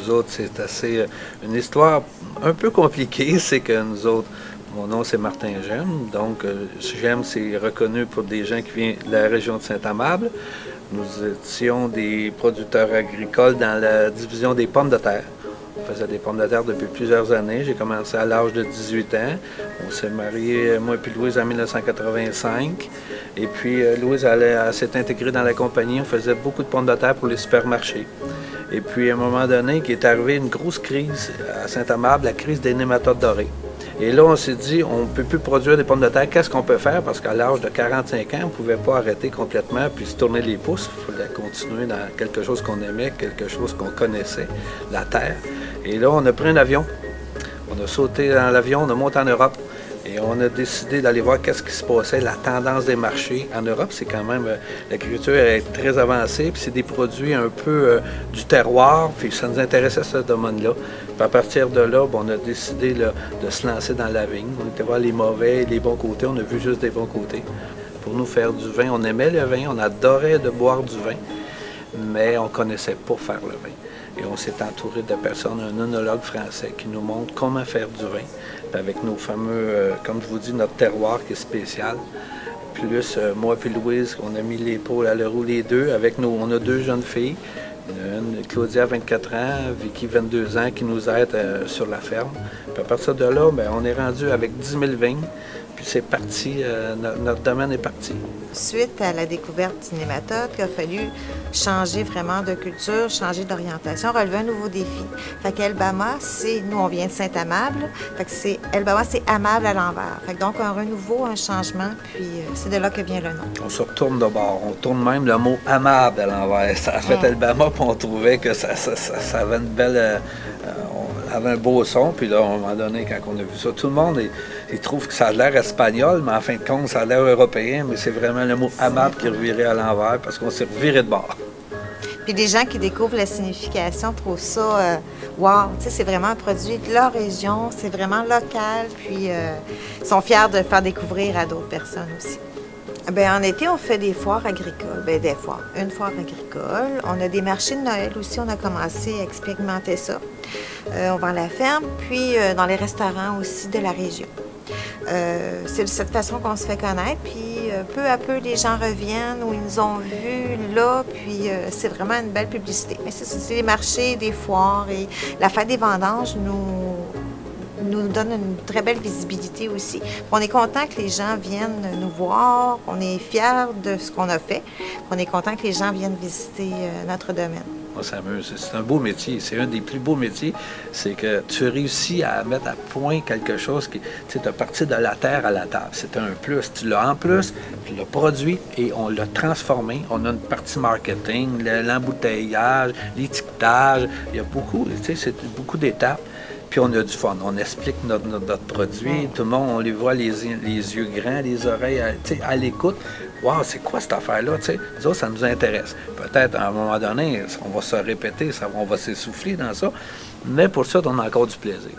nous autres, c'est assez une histoire un peu compliquée. C'est que nous autres, mon nom c'est Martin Gemme, donc Gemme c'est reconnu pour des gens qui viennent de la région de Saint-Amable. Nous étions des producteurs agricoles dans la division des pommes de terre. On faisait des pommes de terre depuis plusieurs années. J'ai commencé à l'âge de 18 ans. On s'est mariés, moi et Louise, en 1985. Et puis, Louise s'est intégrée dans la compagnie. On faisait beaucoup de pommes de terre pour les supermarchés. Et puis, à un moment donné, il est arrivé une grosse crise à Saint-Amable, la crise des nématodes dorés. Et là, on s'est dit, on ne peut plus produire des pommes de terre. Qu'est-ce qu'on peut faire? Parce qu'à l'âge de 45 ans, on ne pouvait pas arrêter complètement puis se tourner les pouces. Il fallait continuer dans quelque chose qu'on aimait, quelque chose qu'on connaissait, la terre. Et là, on a pris un avion. On a sauté dans l'avion, on a monté en Europe. Et on a décidé d'aller voir qu'est-ce qui se passait, la tendance des marchés. En Europe, c'est quand même, l'agriculture est très avancée, puis c'est des produits un peu du terroir, puis ça nous intéressait ce domaine-là. Puis à partir de là, on a décidé là, de se lancer dans la vigne. On était voir les mauvais et les bons côtés, on a vu juste des bons côtés. Pour nous faire du vin, on aimait le vin, on adorait de boire du vin, mais on ne connaissait pas faire le vin. Et on s'est entouré de personnes, un œnologue français qui nous montre comment faire du vin. Puis avec nos fameux, comme je vous dis, notre terroir qui est spécial. Plus moi et Louise, on a mis l'épaule à la roue les deux. Avec nous, on a deux jeunes filles. Une, Claudia, 24 ans, Vicky, 22 ans, qui nous aide sur la ferme. Puis à partir de là, on est rendu avec 10 000 vignes. Puis c'est parti, notre domaine est parti. Suite à la découverte du nématode, il a fallu changer vraiment de culture, changer d'orientation, relever un nouveau défi. Fait qu'Elbama, nous on vient de Saint-Amable, fait que Elbama, c'est amable à l'envers. Fait que donc un renouveau, un changement, puis c'est de là que vient le nom. On se retourne de bord, on tourne même le mot amable à l'envers. Ça a fait Elbama, puis on trouvait que ça avait une belle... avait un beau son, puis là, à un moment donné, quand on a vu ça, tout le monde, il trouve que ça a l'air espagnol, mais en fin de compte, ça a l'air européen, mais c'est vraiment le mot amable qui revirait à l'envers, parce qu'on s'est reviré de bord. Puis les gens qui découvrent la signification trouvent ça, wow, tu sais, c'est vraiment un produit de leur région, c'est vraiment local, puis ils sont fiers de le faire découvrir à d'autres personnes aussi. Bien, en été, on fait des foires agricoles. Bien, des foires. Une foire agricole. On a des marchés de Noël aussi. On a commencé à expérimenter ça. On vend à la ferme, puis dans les restaurants aussi de la région. C'est de cette façon qu'on se fait connaître. Puis peu à peu, les gens reviennent ou ils nous ont vus là. Puis c'est vraiment une belle publicité. Mais c'est les marchés, des foires et la fête des vendanges nous donne une très belle visibilité aussi. On est content que les gens viennent nous voir, on est fiers de ce qu'on a fait, on est content que les gens viennent visiter notre domaine. On s'amuse. C'est un beau métier. C'est un des plus beaux métiers. C'est que tu réussis à mettre à point quelque chose qui... Tu sais, parti de la terre à la table. C'est un plus. Tu l'as en plus, tu l'as produit et on l'a transformé. On a une partie marketing, l'embouteillage, l'étiquetage. Il y a beaucoup, tu sais, c'est beaucoup d'étapes. Puis on a du fun. On explique notre produit. Tout le monde, on les voit les yeux grands, les oreilles à l'écoute. Wow, c'est quoi cette affaire-là? Nous autres, ça nous intéresse. Peut-être à un moment donné, on va se répéter, on va s'essouffler dans ça. Mais pour ça, on a encore du plaisir.